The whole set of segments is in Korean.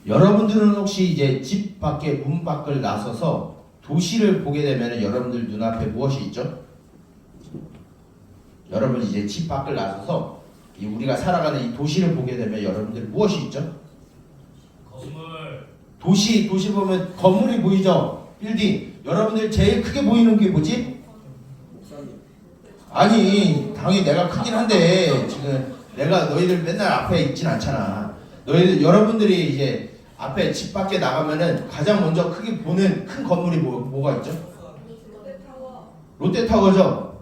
여러분들은 혹시 이제 집 밖에 문 밖을 나서서 도시를 보게 되면 여러분들 눈앞에 무엇이 있죠? 여러분 이제 집 밖을 나서서 우리가 살아가는 이 도시를 보게 되면 여러분들 무엇이 있죠? 건물. 도시 보면 건물이 보이죠? 빌딩. 여러분들 제일 크게 보이는 게 뭐지? 아니 당연히 내가 크긴 한데 지금 내가 너희들 맨날 앞에 있진 않잖아. 여러분들이 이제 앞에 집 밖에 나가면은 가장 먼저 크게 보는 큰 건물이 뭐가 있죠? 롯데타워죠.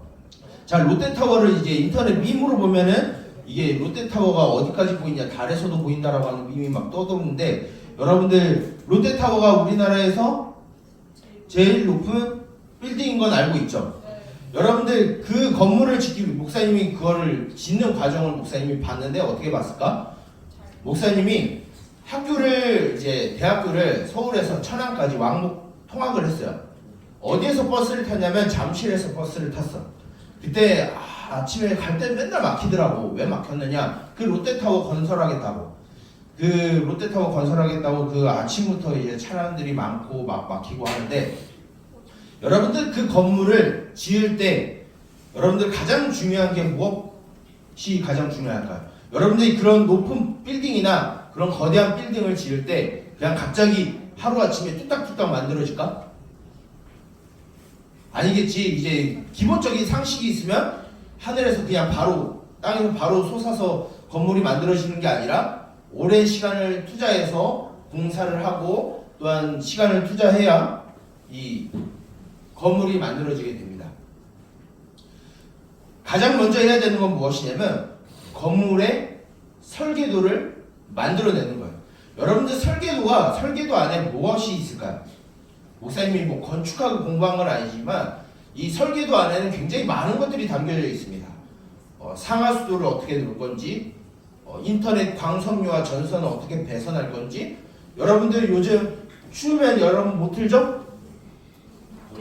자, 롯데타워를 이제 인터넷 밈으로 보면은 이게 롯데타워가 어디까지 보이냐, 달에서도 보인다라고 하는 밈이 막 떠도는데, 여러분들 롯데타워가 우리나라에서 제일 높은 빌딩인 건 알고 있죠? 여러분들 그 건물을 짓기 위해 목사님이 그거를 짓는 과정을 목사님이 봤는데 어떻게 봤을까? 목사님이 대학교를 서울에서 천안까지 왕복 통학을 했어요. 어디에서 버스를 탔냐면 잠실에서 버스를 탔어. 그때 아침에 갈 때 맨날 막히더라고. 왜 막혔느냐? 그 롯데타워 건설하겠다고. 그 아침부터 이제 차량들이 많고 막 막히고 하는데, 여러분들 그 건물을 지을 때 여러분들 가장 중요한 게 무엇이 가장 중요할까요? 여러분들이 그런 높은 빌딩이나 그런 거대한 빌딩을 지을 때 그냥 갑자기 하루아침에 뚝딱뚝딱 만들어질까? 아니겠지. 이제 기본적인 상식이 있으면 하늘에서 그냥 바로 땅에서 바로 솟아서 건물이 만들어지는 게 아니라 오랜 시간을 투자해서 공사를 하고 또한 시간을 투자해야 이 건물이 만들어지게 됩니다. 가장 먼저 해야 되는 건 무엇이냐면 건물의 설계도를 만들어내는 거예요. 여러분들 설계도 안에 무엇이 있을까요? 목사님이 뭐 건축학을 공부한 건 아니지만 이 설계도 안에는 굉장히 많은 것들이 담겨져 있습니다. 상하수도를 어떻게 놓을 건지, 인터넷 광섬유와 전선을 어떻게 배선할 건지. 여러분들 요즘 추우면 여러분 못 틀죠?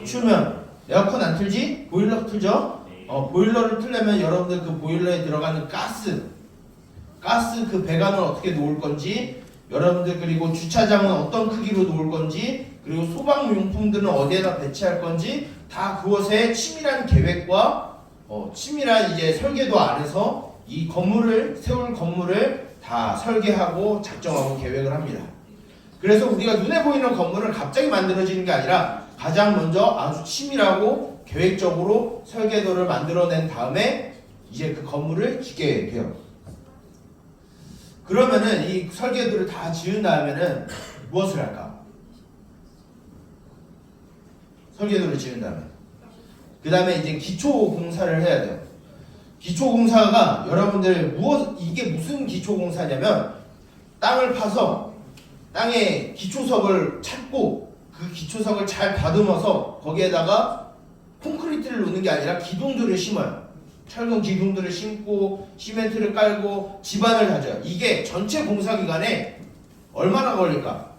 추우면 에어컨 안 틀지? 보일러 틀죠? 보일러를 틀려면 여러분들 그 보일러에 들어가는 가스 그 배관을 어떻게 놓을 건지, 여러분들 그리고 주차장은 어떤 크기로 놓을 건지, 그리고 소방용품들은 어디에다 배치할 건지, 다 그것의 치밀한 계획과 치밀한 이제 설계도 안에서 이 세울 건물을 다 설계하고 작정하고 계획을 합니다. 그래서 우리가 눈에 보이는 건물은 갑자기 만들어지는 게 아니라 가장 먼저 아주 치밀하고 계획적으로 설계도를 만들어낸 다음에 이제 그 건물을 짓게 돼요. 그러면은 이 설계도를 다 지은 다음에는 무엇을 할까? 설계도를 지은 다음에 그 다음에 이제 기초 공사를 해야 돼요. 기초 공사가 여러분들 이게 무슨 기초 공사냐면 땅을 파서 땅에 기초석을 찾고 그 기초석을 잘 다듬어서 거기에다가 콘크리트를 놓는 게 아니라 기둥들을 심어요. 철근 기둥들을 심고 시멘트를 깔고 지반을 다져요. 이게 전체 공사 기간에 얼마나 걸릴까?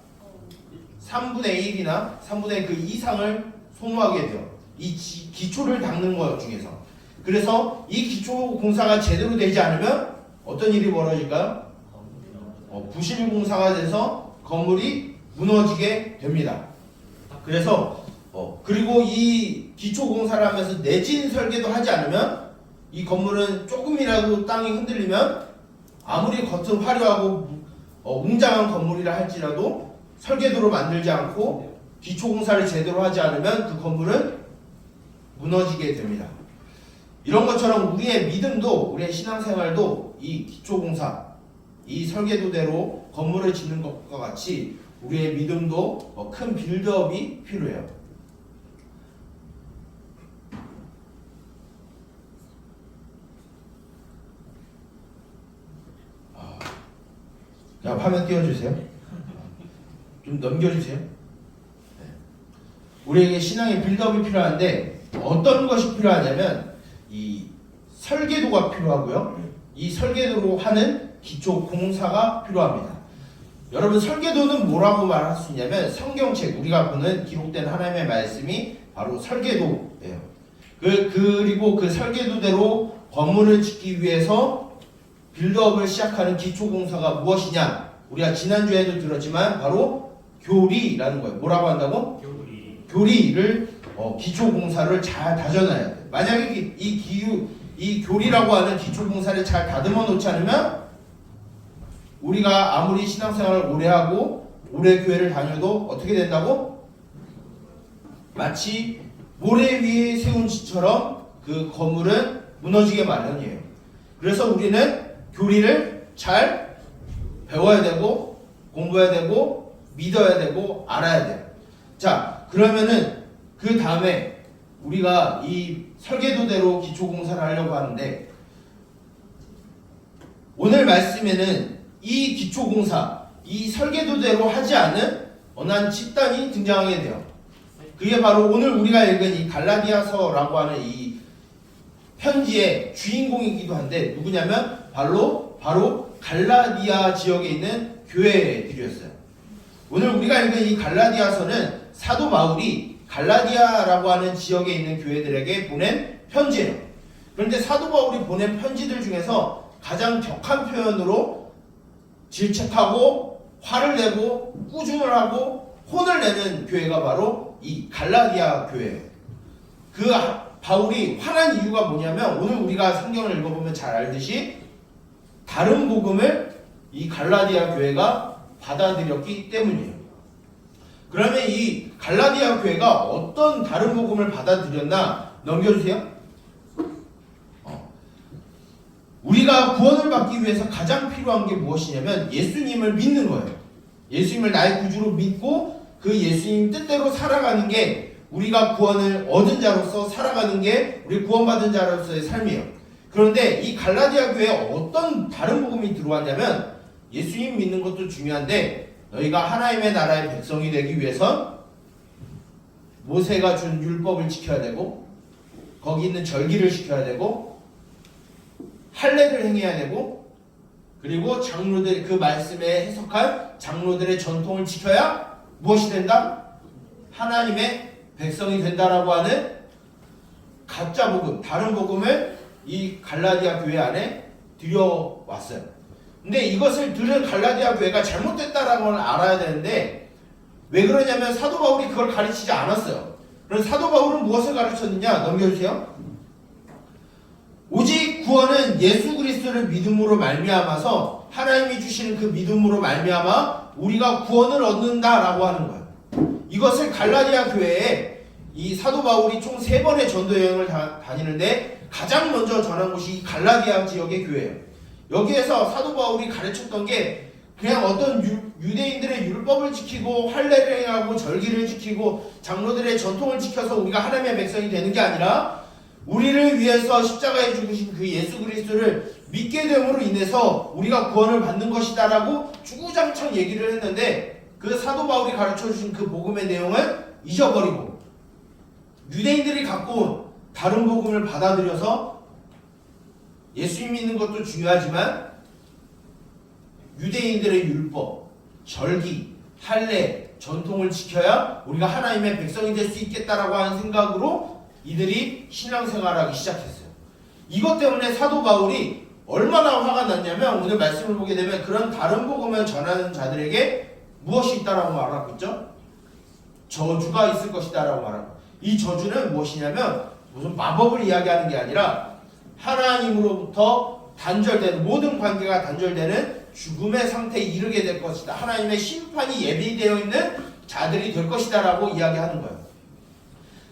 3분의 1이나 3분의 1 그 이상을 소모하게 돼요. 이 기초를 닦는 것 중에서. 그래서 이 기초 공사가 제대로 되지 않으면 어떤 일이 벌어질까요? 부실 공사가 돼서 건물이 무너지게 됩니다. 그래서 그리고 이 기초 공사를 하면서 내진 설계도 하지 않으면 이 건물은 조금이라도 땅이 흔들리면 아무리 겉은 화려하고 웅장한 건물이라 할지라도 설계도로 만들지 않고 기초 공사를 제대로 하지 않으면 그 건물은 무너지게 됩니다. 이런 것처럼 우리의 믿음도, 우리의 신앙생활도 이 기초 공사, 이 설계도대로 건물을 짓는 것과 같이 우리의 믿음도 큰 빌드업이 필요해요. 자, 화면 띄워주세요. 좀 넘겨주세요. 우리에게 신앙의 빌드업이 필요한데 어떤 것이 필요하냐면 이 설계도가 필요하고요. 이 설계도로 하는 기초 공사가 필요합니다. 여러분 설계도는 뭐라고 말할 수 있냐면 성경책, 우리가 보는 기록된 하나님의 말씀이 바로 설계도예요. 그리고 그 설계도대로 건물을 짓기 위해서 빌드업을 시작하는 기초 공사가 무엇이냐? 우리가 지난주에도 들었지만 바로 교리라는 거예요. 뭐라고 한다고? 교리. 교리를 기초공사를 잘 다져놔야 돼. 만약에 이 교리라고 하는 기초공사를 잘 다듬어 놓지 않으면 우리가 아무리 신앙생활을 오래 하고 오래 교회를 다녀도 어떻게 된다고? 마치 모래 위에 세운 집처럼 그 건물은 무너지게 마련이에요. 그래서 우리는 교리를 잘 배워야 되고 공부해야 되고 믿어야 되고 알아야 돼요. 자, 그러면은 그 다음에 우리가 이 설계도대로 기초공사를 하려고 하는데 오늘 말씀에는 이 기초공사, 이 설계도대로 하지 않은 어느 한 집단이 등장하게 돼요. 그게 바로 오늘 우리가 읽은 이 갈라디아서라고 하는 이 편지의 주인공이기도 한데 누구냐면 바로 갈라디아 지역에 있는 교회들이었어요. 오늘 우리가 읽은 이 갈라디아서는 사도 바울이 갈라디아라고 하는 지역에 있는 교회들에게 보낸 편지예요. 그런데 사도 바울이 보낸 편지들 중에서 가장 격한 표현으로 질책하고 화를 내고 꾸중을 하고 혼을 내는 교회가 바로 이 갈라디아 교회예요. 그 바울이 화난 이유가 뭐냐면 오늘 우리가 성경을 읽어보면 잘 알듯이 다른 복음을 이 갈라디아 교회가 받아들였기 때문이에요. 그러면 이 갈라디아 교회가 어떤 다른 복음을 받아들였나 넘겨주세요. 우리가 구원을 받기 위해서 가장 필요한 게 무엇이냐면 예수님을 믿는 거예요. 예수님을 나의 구주로 믿고 그 예수님 뜻대로 살아가는 게 우리가 구원을 얻은 자로서 살아가는 게 우리 구원받은 자로서의 삶이에요. 그런데 이 갈라디아 교회에 어떤 다른 복음이 들어왔냐면 예수님 믿는 것도 중요한데 너희가 하나님의 나라의 백성이 되기 위해선 모세가 준 율법을 지켜야 되고 거기 있는 절기를 지켜야 되고 할례를 행해야 되고 그리고 장로들 그 말씀에 해석한 장로들의 전통을 지켜야 무엇이 된다? 하나님의 백성이 된다라고 하는 가짜 복음, 다른 복음을 이 갈라디아 교회 안에 들여왔어요. 근데 이것을 들은 갈라디아 교회가 잘못됐다라는 걸 알아야 되는데 왜 그러냐면 사도 바울이 그걸 가르치지 않았어요. 그래서 사도 바울은 무엇을 가르쳤느냐? 넘겨주세요. 오직 구원은 예수 그리스도를 믿음으로 말미암아서 하나님이 주시는 그 믿음으로 말미암아 우리가 구원을 얻는다라고 하는 거예요. 이것을 갈라디아 교회에 이 사도 바울이 총 3번의 전도 여행을 다니는데 가장 먼저 전한 곳이 이 갈라디아 지역의 교회예요. 여기에서 사도 바울이 가르쳤던 게 그냥 어떤 유대인들의 율법을 지키고 할례를 행하고 절기를 지키고 장로들의 전통을 지켜서 우리가 하나님의 백성이 되는 게 아니라 우리를 위해서 십자가에 죽으신 그 예수 그리스도를 믿게 됨으로 인해서 우리가 구원을 받는 것이다라고 주구장창 얘기를 했는데 그 사도 바울이 가르쳐주신 그 복음의 내용을 잊어버리고 유대인들이 갖고 온 다른 복음을 받아들여서 예수님 믿는 것도 중요하지만 유대인들의 율법, 절기, 할례, 전통을 지켜야 우리가 하나님의 백성이 될 수 있겠다라고 하는 생각으로 이들이 신앙생활하기 시작했어요. 이것 때문에 사도 바울이 얼마나 화가 났냐면 오늘 말씀을 보게 되면 그런 다른 복음을 전하는 자들에게 무엇이 있다라고 말하고 있죠? 저주가 있을 것이다라고 말하고 이 저주는 무엇이냐면 무슨 마법을 이야기하는 게 아니라 하나님으로부터 단절되는 모든 관계가 단절되는 죽음의 상태에 이르게 될 것이다. 하나님의 심판이 예비되어 있는 자들이 될 것이다 라고 이야기하는 거예요.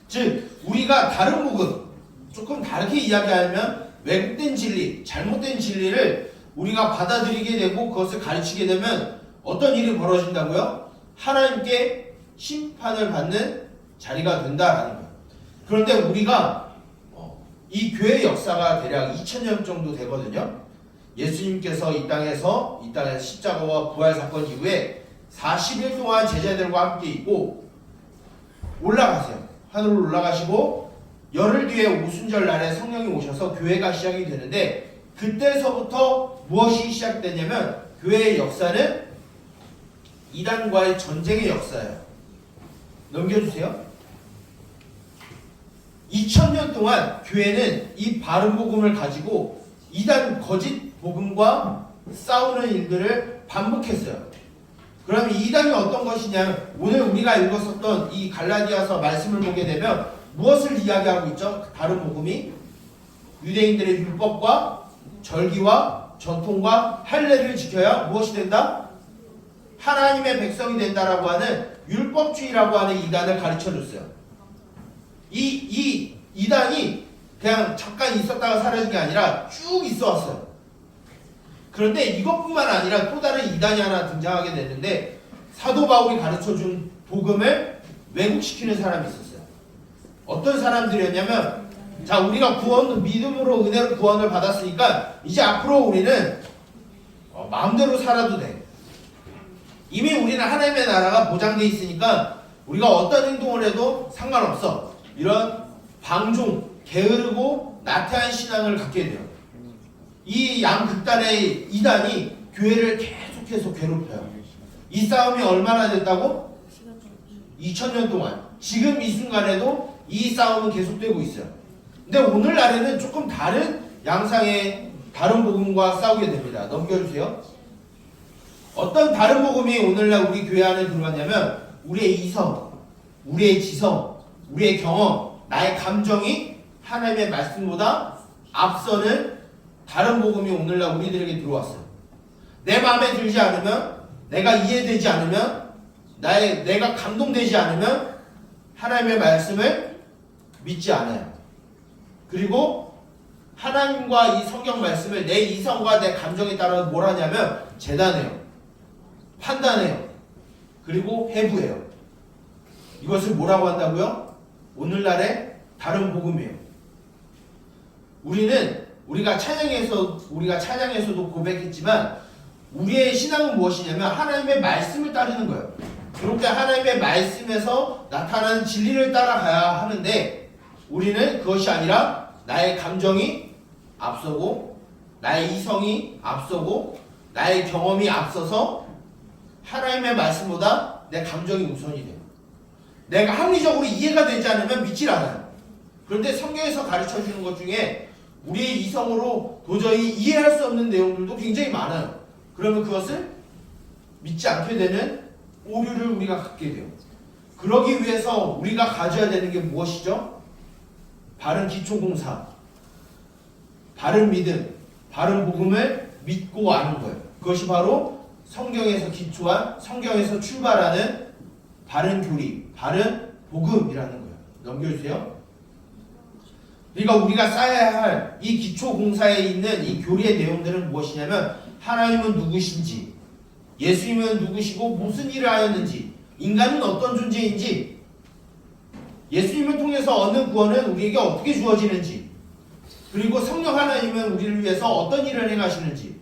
즉 우리가 다른 복음 조금 다르게 이야기하면 왜곡된 진리, 잘못된 진리를 우리가 받아들이게 되고 그것을 가르치게 되면 어떤 일이 벌어진다고요? 하나님께 심판을 받는 자리가 된다라는 거예요. 그런데 우리가 이 교회 역사가 대략 2000년 정도 되거든요. 예수님께서 이 땅에서 십자가와 부활 사건 이후에 40일 동안 제자들과 함께 있고 올라가세요. 하늘로 올라가시고 열흘 뒤에 오순절 날에 성령이 오셔서 교회가 시작이 되는데 그때서부터 무엇이 시작되냐면 교회의 역사는 이단과의 전쟁의 역사예요. 넘겨주세요. 2000년 동안 교회는 이 바른 복음을 가지고 이단 거짓 복음과 싸우는 일들을 반복했어요. 그럼 이단이 어떤 것이냐? 오늘 우리가 읽었었던 이 갈라디아서 말씀을 보게 되면 무엇을 이야기하고 있죠? 다른 복음이 유대인들의 율법과 절기와 전통과 할례를 지켜야 무엇이 된다? 하나님의 백성이 된다라고 하는 율법주의라고 하는 이단을 가르쳐줬어요. 이 이단이 그냥 잠깐 있었다가 사라진 게 아니라 쭉 있어 왔어요. 그런데 이것뿐만 아니라 또 다른 이단이 하나 등장하게 됐는데 사도 바울이 가르쳐준 복음을 왜곡시키는 사람이 있었어요. 어떤 사람들이었냐면 자, 우리가 믿음으로 은혜로 구원을 받았으니까 이제 앞으로 우리는 마음대로 살아도 돼. 이미 우리는 하나님의 나라가 보장돼 있으니까 우리가 어떤 행동을 해도 상관없어. 이런 방종, 게으르고 나태한 신앙을 갖게 돼요. 이 양극단의 이단이 교회를 계속해서 괴롭혀요. 이 싸움이 얼마나 됐다고? 2000년 동안. 지금 이 순간에도 이 싸움은 계속되고 있어요. 근데 오늘날에는 조금 다른 양상의 다른 복음과 싸우게 됩니다. 넘겨주세요. 어떤 다른 복음이 오늘날 우리 교회 안에 들어왔냐면 우리의 이성, 우리의 지성, 우리의 경험, 나의 감정이 하나님의 말씀보다 앞서는 다른 복음이 오늘날 우리들에게 들어왔어요. 내 마음에 들지 않으면, 내가 이해되지 않으면, 내가 감동되지 않으면 하나님의 말씀을 믿지 않아요. 그리고 하나님과 이 성경 말씀을 내 이성과 내 감정에 따라 뭘 하냐면 재단해요. 판단해요. 그리고 해부해요. 이것을 뭐라고 한다고요? 오늘날의 다른 복음이에요. 우리가 찬양에서도 고백했지만 우리의 신앙은 무엇이냐면 하나님의 말씀을 따르는 거예요. 그렇게 하나님의 말씀에서 나타나는 진리를 따라가야 하는데 우리는 그것이 아니라 나의 감정이 앞서고 나의 이성이 앞서고 나의 경험이 앞서서 하나님의 말씀보다 내 감정이 우선이 돼요. 내가 합리적으로 이해가 되지 않으면 믿질 않아요. 그런데 성경에서 가르쳐주는 것 중에 우리의 이성으로 도저히 이해할 수 없는 내용들도 굉장히 많아요. 그러면 그것을 믿지 않게 되는 오류를 우리가 갖게 돼요. 그러기 위해서 우리가 가져야 되는 게 무엇이죠? 바른 기초공사, 바른 믿음, 바른 복음을 믿고 아는 거예요. 그것이 바로 성경에서 기초한, 성경에서 출발하는 바른 교리, 바른 복음이라는 거예요. 넘겨주세요. 그러니까 우리가 쌓아야 할 이 기초공사에 있는 이 교리의 내용들은 무엇이냐면 하나님은 누구신지, 예수님은 누구시고 무슨 일을 하였는지, 인간은 어떤 존재인지, 예수님을 통해서 얻는 구원은 우리에게 어떻게 주어지는지, 그리고 성령 하나님은 우리를 위해서 어떤 일을 행하시는지,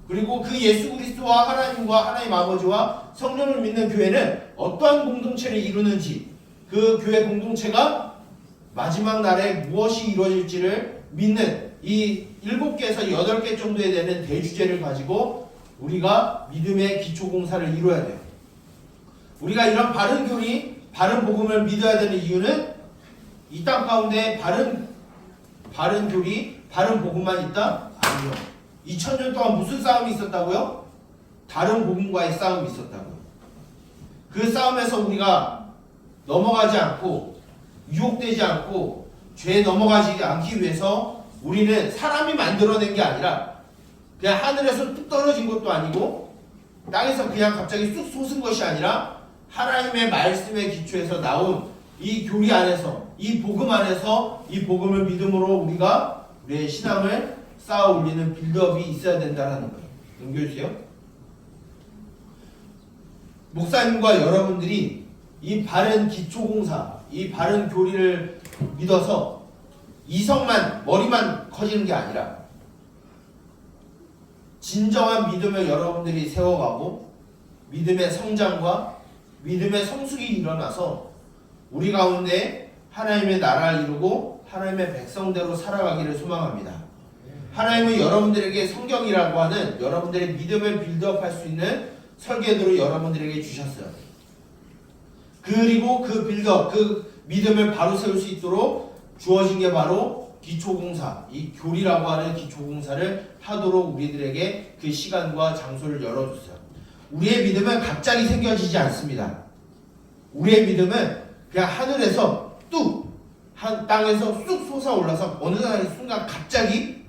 그리고 그 예수 그리스도와 하나님과 하나님 아버지와 성령을 믿는 교회는 어떠한 공동체를 이루는지, 그 교회 공동체가 마지막 날에 무엇이 이루어질지를 믿는 이 7개에서 8개 정도에 되는 대주제를 가지고 우리가 믿음의 기초공사를 이루어야 돼요. 우리가 이런 바른 교리, 바른 복음을 믿어야 되는 이유는 이 땅 가운데 바른 교리, 바른 복음만 있다? 아니요. 2000년 동안 무슨 싸움이 있었다고요? 다른 복음과의 싸움이 있었다고요. 그 싸움에서 우리가 넘어가지 않고 유혹되지 않고 죄에 넘어가지 않기 위해서 우리는 사람이 만들어낸 게 아니라 그냥 하늘에서 뚝 떨어진 것도 아니고 땅에서 그냥 갑자기 쑥 솟은 것이 아니라 하나님의 말씀의 기초에서 나온 이 교리 안에서, 이 복음 안에서 이 복음을 믿음으로 우리가 우리의 신앙을 쌓아 올리는 빌드업이 있어야 된다는 거예요. 넘겨주세요. 목사님과 여러분들이 이 바른 기초공사, 이 바른 교리를 믿어서 이성만, 머리만 커지는 게 아니라 진정한 믿음을 여러분들이 세워가고 믿음의 성장과 믿음의 성숙이 일어나서 우리 가운데 하나님의 나라를 이루고 하나님의 백성대로 살아가기를 소망합니다. 하나님은 여러분들에게 성경이라고 하는 여러분들의 믿음을 빌드업할 수 있는 설계도를 여러분들에게 주셨어요. 그리고 그 빌드업, 그 믿음을 바로 세울 수 있도록 주어진 게 바로 기초공사, 이 교리라고 하는 기초공사를 하도록 우리들에게 그 시간과 장소를 열어주세요. 우리의 믿음은 갑자기 생겨지지 않습니다. 우리의 믿음은 그냥 하늘에서 한 땅에서 쑥 솟아올라서 어느 순간 갑자기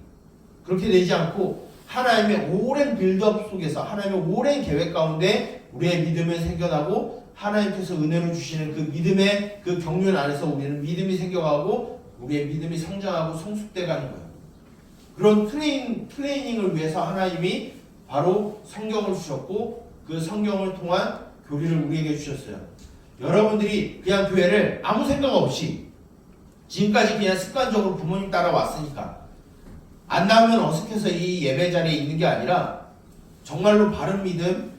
그렇게 되지 않고 하나님의 오랜 빌드업 속에서 하나님의 오랜 계획 가운데 우리의 믿음은 생겨나고 하나님께서 은혜를 주시는 그 믿음의 그 경륜 안에서 우리는 믿음이 생겨가고 우리의 믿음이 성장하고 성숙돼 가는 거예요. 그런 트레이닝을 위해서 하나님이 바로 성경을 주셨고 그 성경을 통한 교리를 우리에게 주셨어요. 여러분들이 그냥 교회를 아무 생각 없이 지금까지 그냥 습관적으로 부모님 따라왔으니까 안 나오면 어색해서 이 예배 자리에 있는 게 아니라 정말로 바른 믿음,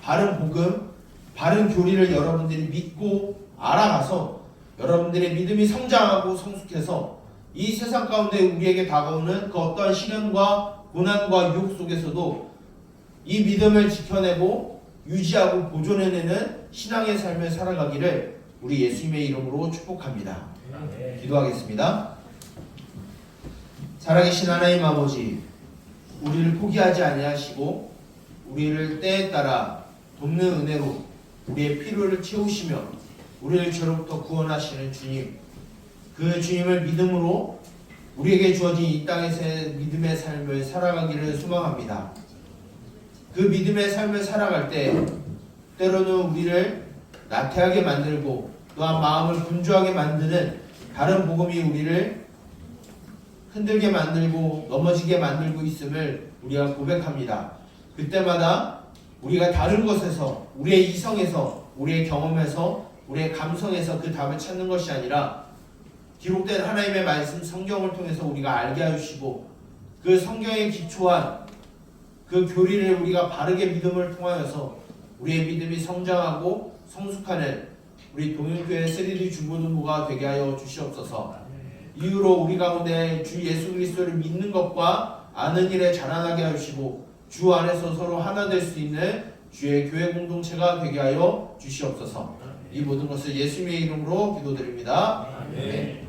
바른 복음, 바른 교리를 여러분들이 믿고 알아가서 여러분들의 믿음이 성장하고 성숙해서 이 세상 가운데 우리에게 다가오는 그 어떠한 시련과 고난과 유혹 속에서도 이 믿음을 지켜내고 유지하고 보존해내는 신앙의 삶을 살아가기를 우리 예수님의 이름으로 축복합니다. 기도하겠습니다. 살아계신 하나님 아버지, 우리를 포기하지 아니하시고 우리를 때에 따라 돕는 은혜로 우리의 필요를 채우시며 우리를 죄로부터 구원하시는 주님, 그 주님을 믿음으로 우리에게 주어진 이 땅에서의 믿음의 삶을 살아가기를 소망합니다. 그 믿음의 삶을 살아갈 때 때로는 우리를 나태하게 만들고 또한 마음을 분주하게 만드는 다른 복음이 우리를 흔들게 만들고 넘어지게 만들고 있음을 우리가 고백합니다. 그때마다 우리가 다른 것에서, 우리의 이성에서, 우리의 경험에서, 우리의 감성에서 그 답을 찾는 것이 아니라 기록된 하나님의 말씀 성경을 통해서 우리가 알게 해주시고 그 성경에 기초한 그 교리를 우리가 바르게 믿음을 통하여서 우리의 믿음이 성장하고 성숙하는 우리 동일교회 3D 중고등부가 되게 하여 주시옵소서. 이후로 우리 가운데 주 예수 그리스도를 믿는 것과 아는 일에 자라나게 하시고 주 안에서 서로 하나 될 수 있는 주의 교회 공동체가 되게 하여 주시옵소서. 이 모든 것을 예수님의 이름으로 기도드립니다. 아멘.